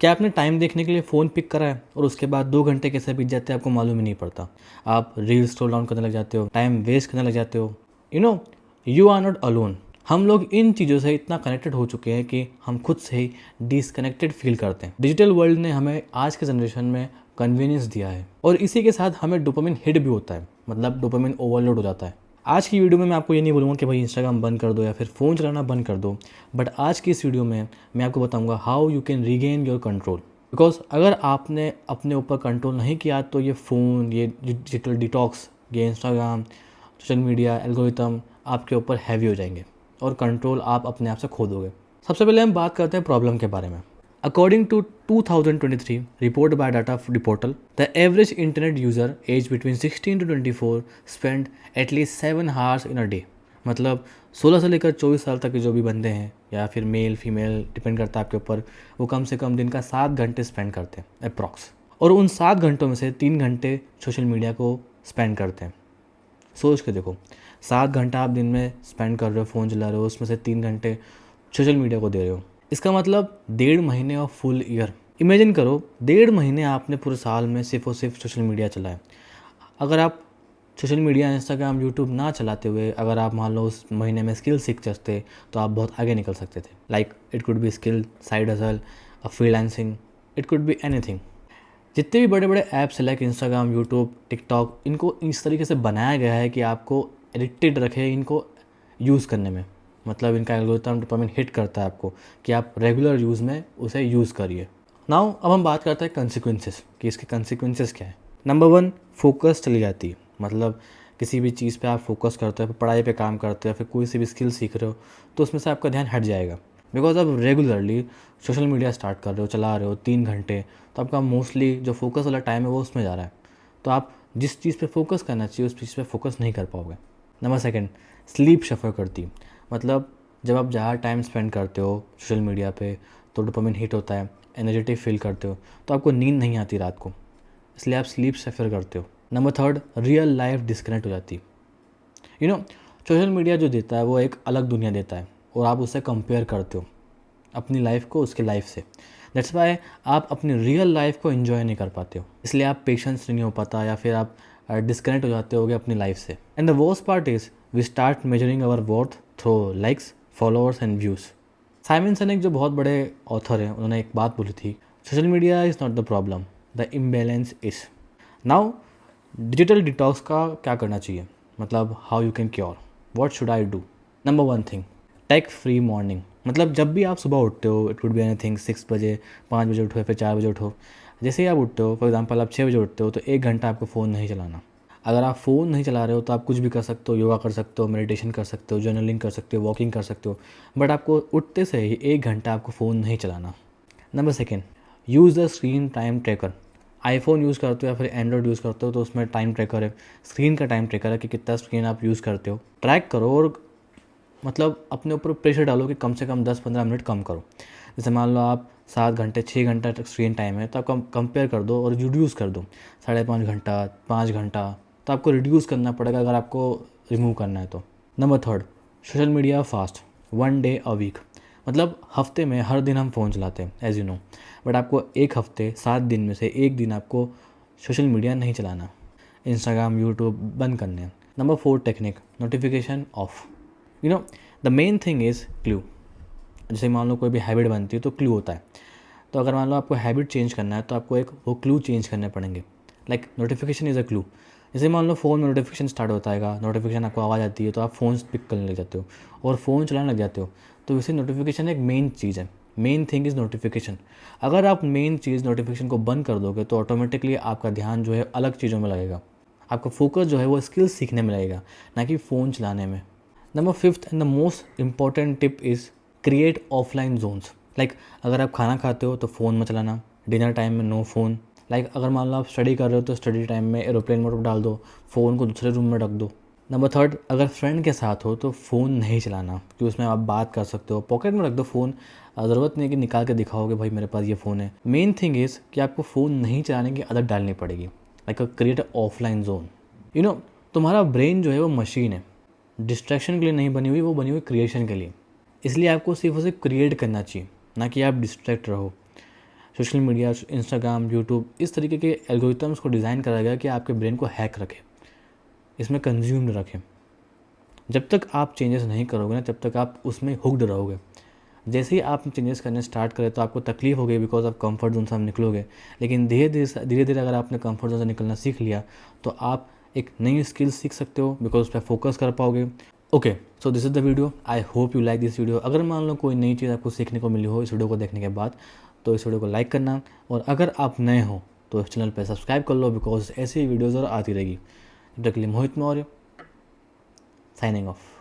क्या आपने टाइम देखने के लिए फ़ोन पिक करा है और उसके बाद 2 घंटे कैसे बीत जाते हैं आपको मालूम ही नहीं पड़ता। आप रील स्क्रॉल डाउन करने लग जाते हो, टाइम वेस्ट करने लग जाते हो। You are not alone. हम लोग इन चीज़ों से इतना कनेक्टेड हो चुके हैं कि हम खुद से ही डिसकनेक्टेड फील करते हैं। डिजिटल वर्ल्ड ने हमें आज के जनरेशन में कन्वीनियंस दिया है और इसी के साथ हमें डोपामिन हिट भी होता है, मतलब डोपामिन ओवरलोड हो जाता है। आज की वीडियो में मैं आपको ये नहीं बोलूँगा कि भाई इंस्टाग्राम बंद कर दो या फिर फ़ोन चलाना बंद कर दो, बट आज की इस वीडियो में मैं आपको बताऊंगा how you can regain your control. Because अगर आपने अपने ऊपर कंट्रोल नहीं किया तो ये फ़ोन, ये डिजिटल डिटॉक्स, ये इंस्टाग्राम, सोशल मीडिया, एल्गोरिथम आपके ऊपर हैवी हो जाएंगे और कंट्रोल आप अपने आप से खो दोगे। सबसे पहले हम बात करते हैं प्रॉब्लम के बारे में। According to 2023 report by Data Portal, the average internet user aged between 16 to 24 spend at least 7 hours in a day। मतलब 16 से लेकर 24 साल तक के जो भी बंदे हैं या फिर मेल फीमेल डिपेंड करता है आपके ऊपर, वो कम से कम दिन का 7 घंटे स्पेंड करते हैं अप्रॉक्स। और उन 7 घंटों में से 3 घंटे सोशल मीडिया को स्पेंड करते हैं। सोच के देखो, 7 घंटा आप दिन में स्पेंड कर रहे हो, फ़ोन चला रहे हो, उसमें से 3 घंटे सोशल मीडिया को दे रहे हो। इसका मतलब 1.5 महीने और फुल ईयर। इमेजिन करो 1.5 महीने आपने पूरे साल में सिर्फ और सिर्फ सोशल मीडिया चलाया। अगर आप सोशल मीडिया, इंस्टाग्राम, यूट्यूब ना चलाते हुए अगर आप मान लो उस महीने में स्किल सीख सकते तो आप बहुत आगे निकल सकते थे। Like it could be skill, side hustle, freelancing, it could be anything. जितने भी बड़े बड़े ऐप्स हैं लाइक इंस्टाग्राम, यूट्यूब, टिकटॉक, इनको इस तरीके से बनाया गया है कि आपको एडिक्टेड रखे इनको यूज़ करने में। मतलब इनका एल्गोरिथम डोपामिन हिट करता है आपको कि आप रेगुलर यूज़ में उसे यूज़ करिए। नाउ अब हम बात करते हैं कंसिक्वेंसेस कि इसके कंसिक्वेंसेस क्या है। नंबर 1, फोकस चली जाती है। मतलब किसी भी चीज़ पे आप फोकस करते हो, पढ़ाई पे काम करते हो या फिर कोई सी भी स्किल सीख रहे हो तो उसमें से आपका ध्यान हट जाएगा। बिकॉज आप रेगुलरली सोशल मीडिया स्टार्ट कर रहे हो, चला रहे हो 3 घंटे, तो आपका मोस्टली जो फोकस वाला टाइम है वो उसमें जा रहा है। तो आप जिस चीज़ पे फोकस करना चाहिए उस चीज़ पे फोकस नहीं कर पाओगे। नंबर 2, स्लीप सफ़र करती। मतलब जब आप ज़्यादा टाइम स्पेंड करते हो सोशल मीडिया पे तो डोपामिन हिट होता है, एनर्जेटिक फील करते हो, तो आपको नींद नहीं आती रात को, इसलिए आप स्लीप सफ़र करते हो। नंबर 3, रियल लाइफ डिस्कनेक्ट हो जाती। सोशल मीडिया जो देता है वो एक अलग दुनिया देता है और आप उससे कंपेयर करते हो अपनी लाइफ को उसके लाइफ से। दैट्स वाई आप अपनी रियल लाइफ को एंजॉय नहीं कर पाते हो, इसलिए आप पेशेंस नहीं हो पाता या फिर आप डिस्कनेक्ट हो जाते होगे अपनी लाइफ से। And the worst part is we start measuring our worth through likes, followers and views. Simon Sinek जो बहुत बड़े ऑथर हैं, उन्होंने एक बात बोली थी, social media is not the problem, the imbalance is. Now digital detox का क्या करना चाहिए, मतलब how you can cure, what should I do. Number 1 thing, take free morning. मतलब जब भी आप सुबह उठते हो, इट कुड बी एनीथिंग, 6 बजे, 5 बजे उठो या फिर 4 बजे उठो, जैसे ही आप उठते हो, फॉर एग्जांपल आप 6 बजे उठते हो तो 1 घंटा आपको फ़ोन नहीं चलाना। अगर आप फ़ोन नहीं चला रहे हो तो आप कुछ भी कर सकते हो, योगा कर सकते हो, मेडिटेशन कर सकते हो, जर्नलिंग कर सकते हो, वॉकिंग कर सकते हो, बट आपको उठते से ही 1 घंटा आपको फ़ोन नहीं चलाना। Number 2, use the screen time tracker. IPhone use करते हो या फिर एंड्रॉयड यूज़ करते हो तो उसमें टाइम ट्रैकर है, स्क्रीन का टाइम ट्रैकर है कि कितना स्क्रीन आप यूज़ करते हो। ट्रैक करो और मतलब अपने ऊपर प्रेशर डालो कि कम से कम 10-15 मिनट कम करो। जैसे मान लो आप 7 घंटे 6 घंटा तक स्क्रीन टाइम है तो आप कंपेयर कर दो और रिड्यूस कर दो 5.5 घंटा, 5 घंटा, तो आपको रिड्यूस करना पड़ेगा अगर आपको रिमूव करना है तो। Number 3, social media fast, 1 day a week. मतलब हफ्ते में हर दिन हम फ़ोन चलाते हैं एज यू नो, बट आपको एक हफ्ते 7 दिन में से 1 दिन आपको सोशल मीडिया नहीं चलाना, इंस्टाग्राम, यूट्यूब बंद करने हैं। Number 4 technique, notification of. The main thing is clue. जैसे मान लो कोई भी हैबिट बनती है तो क्लू होता है, तो अगर मान लो आपको हैबिट चेंज करना है तो आपको एक वो क्लू चेंज करने पड़ेंगे। Like notification is a clue. जैसे मान लो फ़ोन में नोटिफिकेशन स्टार्ट होता है, नोटिफिकेशन आपको आवाज़ आती है तो आप फ़ोन पिक करने लग जाते हो और फ़ोन चलाने लग जाते हो, तो वैसे नोटिफिकेशन एक मेन चीज़ है। Main thing is notification. अगर आप मेन चीज़ नोटिफिकेशन को बंद कर दोगे तो ऑटोमेटिकली आपका ध्यान जो है अलग चीज़ों में लगेगा, आपका फोकस जो है वो स्किल सीखने में लगेगा, ना कि फ़ोन चलाने में। Number 5 and the most important tip is create offline zones. Like अगर आप खाना खाते हो तो फ़ोन मत चलाना, डिनर टाइम में नो फ़ोन। लाइक अगर मान लो आप स्टडी कर रहे हो तो स्टडी टाइम में एरोप्लेन मोड पर डाल दो, फ़ोन को दूसरे रूम में रख दो। नंबर 3, अगर फ्रेंड के साथ हो तो फ़ोन नहीं चलाना, क्योंकि उसमें आप बात कर सकते हो, पॉकेट में रख दो फ़ोन, ज़रूरत नहीं है कि निकाल के दिखाओगे भाई मेरे पास ये फ़ोन है। मेन थिंग इज़ कि आपको फ़ोन नहीं चलाने की आदत डालनी पड़ेगी। Like create offline zone. तुम्हारा ब्रेन जो है वो मशीन है, डिस्ट्रैक्शन के लिए नहीं बनी हुई, वो बनी हुई क्रिएशन के लिए। इसलिए आपको सिर्फ उसे क्रिएट करना चाहिए, ना कि आप डिस्ट्रैक्ट रहो। सोशल मीडिया, इंस्टाग्राम, यूट्यूब, इस तरीके के एल्गोरिथम्स को डिज़ाइन करा गया कि आपके ब्रेन को हैक रखे, इसमें कंज्यूम्ड रखें। जब तक आप चेंजेस नहीं करोगे ना, तब तक आप उसमें हुक्ड रहोगे। जैसे ही आप चेंजेस करने स्टार्ट करें तो आपको तकलीफ होगी, बिकॉज आप कंफर्ट जोन से आप निकलोगे। लेकिन धीरे धीरे अगर आपने कंफर्ट जोन से निकलना सीख लिया तो आप एक नई स्किल सीख सकते हो, बिकॉज उस पर फोकस कर पाओगे। Okay, so this is the video. I hope you like this video. अगर मान लो कोई नई चीज़ आपको सीखने को मिली हो इस वीडियो को देखने के बाद, तो इस वीडियो को लाइक करना, और अगर आप नए हो तो इस चैनल पर सब्सक्राइब कर लो, बिकॉज ऐसी वीडियोज़ और आती रहेगी। जब तक के लिए मोहित मौर्य, साइनिंग ऑफ।